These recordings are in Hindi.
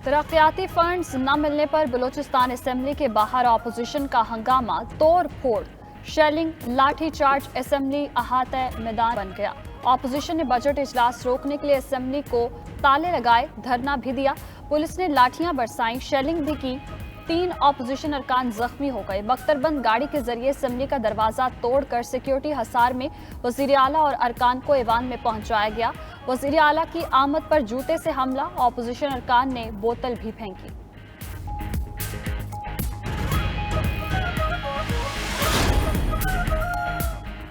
तरक्याती फंड्स न मिलने पर बलूचिस्तान असेंबली के बाहर ऑपोजिशन का हंगामा, तोड़ फोड़, शेलिंग, लाठीचार्ज, असेंबली अहाते मैदान बन गया। ऑपोजिशन ने बजट इजलास रोकने के लिए असेंबली को ताले लगाए, धरना भी दिया। पुलिस ने लाठियां बरसाई, शेलिंग भी की। 3 ऑपोजिशन अरकान जख्मी हो गए। बख्तरबंद गाड़ी के जरिए असेंबली का दरवाजा तोड़कर सिक्योरिटी हसार में वजीर आला और अरकान को ऐवान में पहुंचाया गया। वजीर आला की आमद पर जूते से हमला, ऑपोजिशन अरकान ने बोतल भी फेंकी।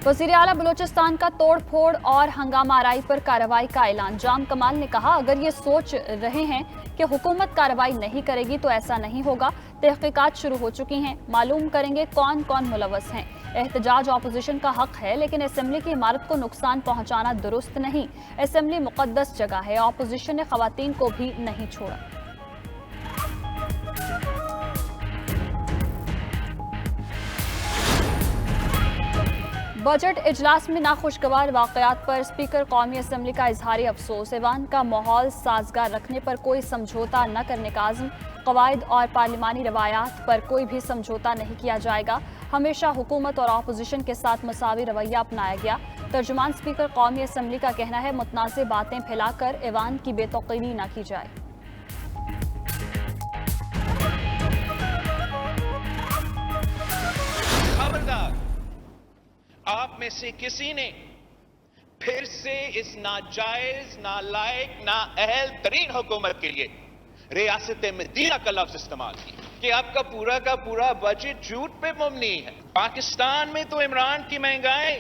वजीर आला बलूचिस्तान का तोड़ फोड़ और हंगामा आराई पर कार्रवाई का ऐलान। जाम कमाल ने कहा, अगर ये सोच रहे हैं कि हुकूमत कार्रवाई नहीं करेगी तो ऐसा नहीं होगा। तहकीकात शुरू हो चुकी हैं, मालूम करेंगे कौन कौन मुलव्वस हैं। एहतजाज ऑपोजिशन का हक है, लेकिन असेंबली की इमारत को नुकसान पहुंचाना दुरुस्त नहीं। असेंबली मुकद्दस जगह है। ऑपोजिशन ने खवातीन को भी नहीं छोड़ा। बजट इजलास में नाखुशगवार वाकयात पर स्पीकर कौमी असेंबली का इजहारी अफसोस। ऐवान का माहौल साजगार रखने पर कोई समझौता न करने का आज़म। कवायद और पार्लिमानी रवायात पर कोई भी समझौता नहीं किया जाएगा। हमेशा हुकूमत और अपोजिशन के साथ मसावी रवैया अपनाया गया। तर्जुमान स्पीकर कौमी असेंबली का कहना है, मुतनाज़ बातें फैलाकर ऐवान की बेतौकीरी न की जाए। आप में से किसी ने फिर से इस नाजायज, नालायक, नाअहल तरीन हुकूमत के लिए रियासत मदीना का लफ्ज इस्तेमाल किया कि आपका पूरा का पूरा बजट झूठ पे मबनी है। पाकिस्तान में तो इमरान की महंगाई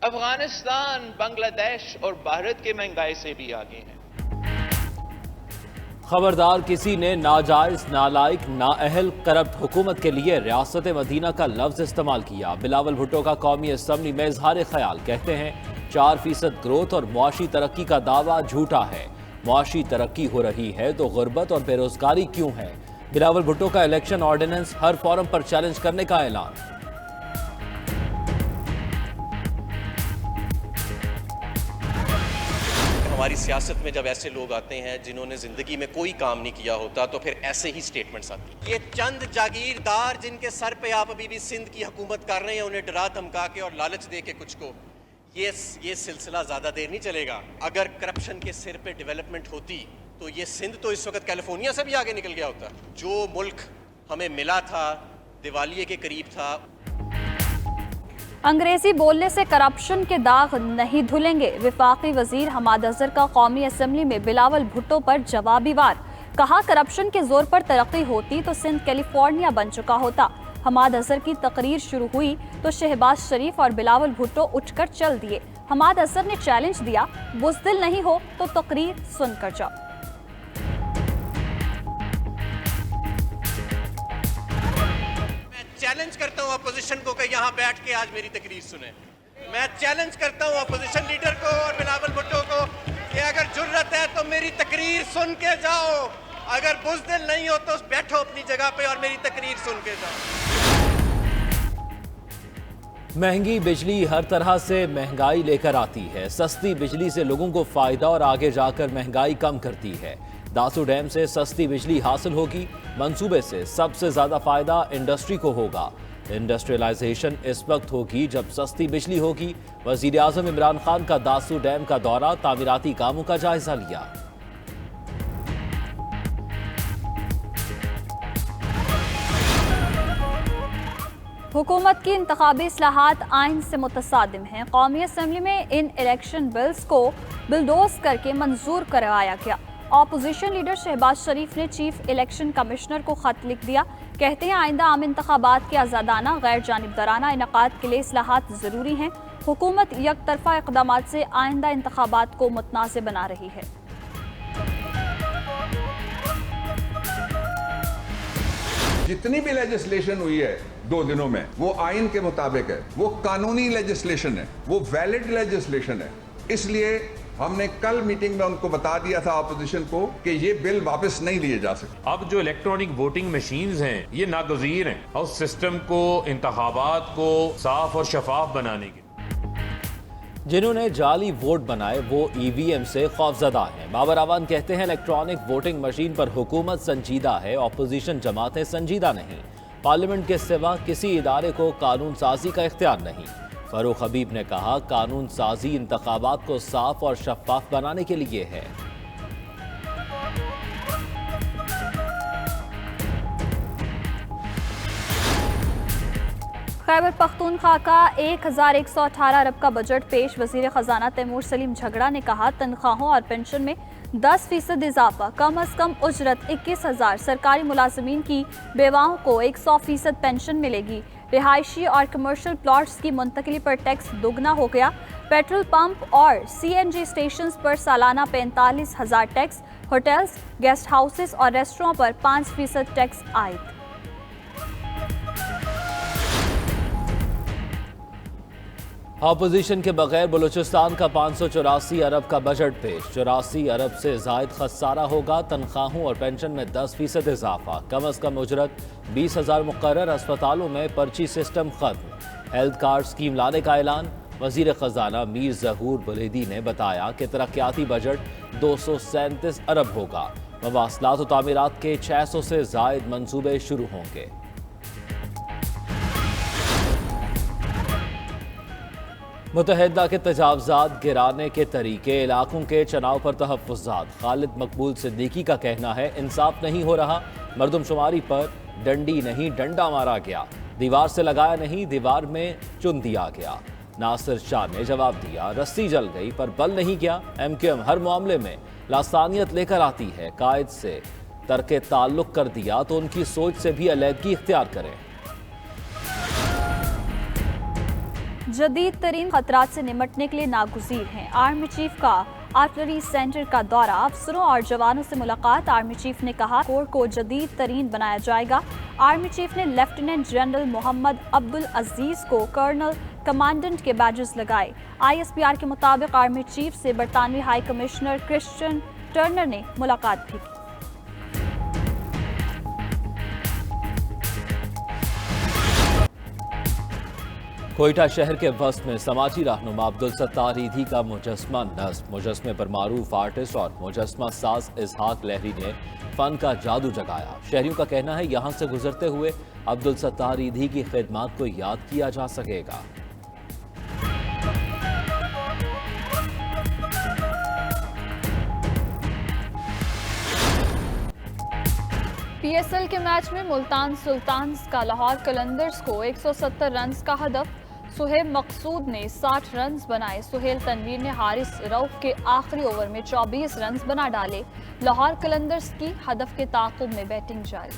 अफगानिस्तान, बांग्लादेश और भारत की महंगाई से भी आगे है। खबरदार, किसी ने नाजायज, नालायक, नाअहल, करप्ट हुकूमत के लिए रियासत मदीना का लफ्ज इस्तेमाल किया। बिलावल भुट्टो का कौमी असेंबली में इजहार ख्याल, कहते हैं 4% ग्रोथ और मुआशी तरक्की का दावा झूठा है। मुआशी तरक्की हो रही है तो गुर्बत और बेरोजगारी क्यों है। बिलावल भुट्टो का इलेक्शन ऑर्डिनेंस हर फोरम पर चैलेंज करने का ऐलान। हमारी सियासत में जब ऐसे लोग आते हैं जिन्होंने जिंदगी में कोई काम नहीं किया होता तो फिर ऐसे ही स्टेटमेंट्स आती हैं। ये चंद जागीरदार जिनके सर पे आप अभी भी सिंध की हुकूमत कर रहे हैं, उन्हें डरा धमका के और लालच दे के कुछ को, ये सिलसिला ज्यादा देर नहीं चलेगा। अगर करप्शन के सिर पे डेवलपमेंट होती तो ये सिंध तो इस वक्त कैलिफोर्निया से भी आगे निकल गया होता। जो मुल्क हमें मिला था, दिवालिये के करीब था। अंग्रेजी बोलने से करप्शन के दाग नहीं धुलेंगे। वफाकी वजीर हमाद अजहर का कौमी असेंबली में बिलावल भुट्टो पर जवाबी वार। कहा, करप्शन के जोर पर तरक्की होती तो सिंध कैलिफोर्निया बन चुका होता। हमाद अजहर की तकरीर शुरू हुई तो शहबाज शरीफ और बिलावल भुट्टो उठकर चल दिए। हमाद अजहर ने चैलेंज दिया, बुज़दिल नहीं हो तो तकरीर सुनकर जाओ। चैलेंज करता हूं अपोजिशन को कि यहां बैठ के आज मेरी तकरीर सुने। मैं चैलेंज करता हूं अपोजिशन लीडर को और बिलावल भुट्टो को कि अगर जुर्रत है तो मेरी तकरीर सुन के जाओ। अगर बुज़दिल नहीं हो तो बैठो अपनी जगह पे और मेरी तकरीर सुन के जाओ। महंगी बिजली हर तरह से महंगाई लेकर आती है। सस्ती बिजली से लोगों को फायदा और आगे जाकर महंगाई कम करती है। दासू डैम से सस्ती बिजली हासिल होगी। मंसूबे से सबसे ज्यादा फायदा इंडस्ट्री को होगा। इंडस्ट्रियलाइजेशन इस वक्त होगी जब सस्ती बिजली होगी। वजीर आजम इमरान खान का दासू डैम का दौरा, तामीराती कामों का जायजा लिया। हुकूमत की इंतखाबी इस्लाहात आइन से मुतसादिम हैं। कौमी असेंबली में इन इलेक्शन बिल्स को बिलडोज करके मंजूर करवाया गया। ऑपोजिशन लीडर शहबाज शरीफ ने चीफ इलेक्शन कमिश्नर को खत लिख दिया। कहते हैं, आइंदा आम इंतखाबात के आज़ादाना, गैर जानिबदाराना इनकाद के लिए इस्लाहात ज़रूरी हैं। हुकूमत एक तरफा इक़दामात से आइंदा इंतखाबात को मुतनाज़ बना रही है। जितनी भी लेजिस्लेशन हुई है 2 दिनों में, वो आइन के मुताबिक है, वो कानूनी लेजिस्लेशन है, वो वैलिड लेजिस्लेशन है। इसलिए हमने कल मीटिंग में उनको बता दिया था ऑपोजिशन को कि ये बिल वापस नहीं लिए जा सकते। अब जो इलेक्ट्रॉनिक वोटिंग मशीन्स हैं ये नागजीर हैं और सिस्टम को, इंतखाबात को साफ और शफाफ बनाने के। जिन्होंने जाली वोट बनाए वो ईवीएम से खौफजदा हैं। बाबर आवान कहते हैं इलेक्ट्रॉनिक वोटिंग मशीन पर हुकूमत संजीदा है, ऑपोजिशन जमातें संजीदा नहीं। पार्लियामेंट के सिवा किसी इदारे को कानून साजी का इख्तियार नहीं। फरूख हबीब ने कहा कानून साजी इंतखाबात को साफ और शफाफ बनाने के लिए है। खैबर पख्तूनख्वा का 1118 अरब का बजट पेश। वजीर खजाना तैमूर सलीम झगड़ा ने कहा तनख्वाहों और पेंशन में 10% इजाफा, कम अज कम उजरत 21,000। सरकारी मुलाजमीन की बेवाओं को 100% पेंशन मिलेगी। रिहायशी और कमर्शियल प्लॉट्स की मुंतकली पर टैक्स दोगुना हो गया। पेट्रोल पंप और CNG स्टेशन पर सालाना 45,000 टैक्स। होटल्स, गेस्ट हाउसेस और रेस्टोरों पर 5% टैक्स आयद। ऑपोजिशन के बगैर बलूचिस्तान का 584 अरब का बजट पेश। 84 अरब से जायद खसारा होगा। तनख्वाहों और पेंशन में 10% इजाफा, कम अज कम उजरत 20,000 मुकर्रर। अस्पतालों में पर्ची सिस्टम खत्म। हेल्थ कार्ड स्कीम लाने का ऐलान। वजीर खजाना मीर जहूर बुलेदी ने बताया कि तरक्याती बजट 237 अरब होगा। मवासलात और तामीरात के 600 से जायद मंसूबे शुरू होंगे। मुतहदा के तजावजात गिराने के तरीके, इलाकों के चुनाव पर तहफ़्फ़ुज़ात। खालिद मकबूल सिद्दीकी का कहना है इंसाफ नहीं हो रहा। मरदमशुमारी पर डंडी नहीं डंडा मारा गया, दीवार से लगाया नहीं दीवार में चुन दिया गया। नासिर शाह ने जवाब दिया रस्सी जल गई पर बल नहीं गया। MQM हर मामले में लासानियत लेकर आती है। कायद से तर्क ताल्लुक कर दिया तो उनकी सोच से भी अलहदगी इख्तियार करें। जदीद तरीन खतरात से निमटने के लिए नागुज़ीर हैं। आर्मी चीफ का आर्टिलरी सेंटर का दौरा, अफसरों और जवानों से मुलाकात। आर्मी चीफ ने कहा कोर को जदीद तरीन बनाया जाएगा। आर्मी चीफ ने लेफ्टिनेंट जनरल मोहम्मद अब्दुल अजीज को कर्नल कमांडेंट के बैजेस लगाए। ISPR के मुताबिक आर्मी चीफ से बरतानवी हाई कमिश्नर क्रिश्चियन टर्नर ने मुलाकात भी की। कोयटा शहर के वस्त में समाजी रहनुमा अब्दुल सत्तार ईधी का मुजस्मा नस्ब। मुजस्मे पर मारूफ आर्टिस्ट और मुजस्मा साज इसहाक लहरी ने फन का जादू जगाया। शहरियों का कहना है यहाँ से गुजरते हुए अब्दुल सत्तार ईधी की खिदमत को याद किया जा सकेगा। PSL के मैच में मुल्तान सुल्तान्स का लाहौर कलंदर्स को 170 रन का हदफ। सुहेब मकसूद ने 60 रन बनाए। सुहेल तनवीर ने हारिस रऊफ के आखिरी ओवर में 24 रन बना डाले। लाहौर कलंदर्स की हदफ के ताक़ुब में बैटिंग जारी।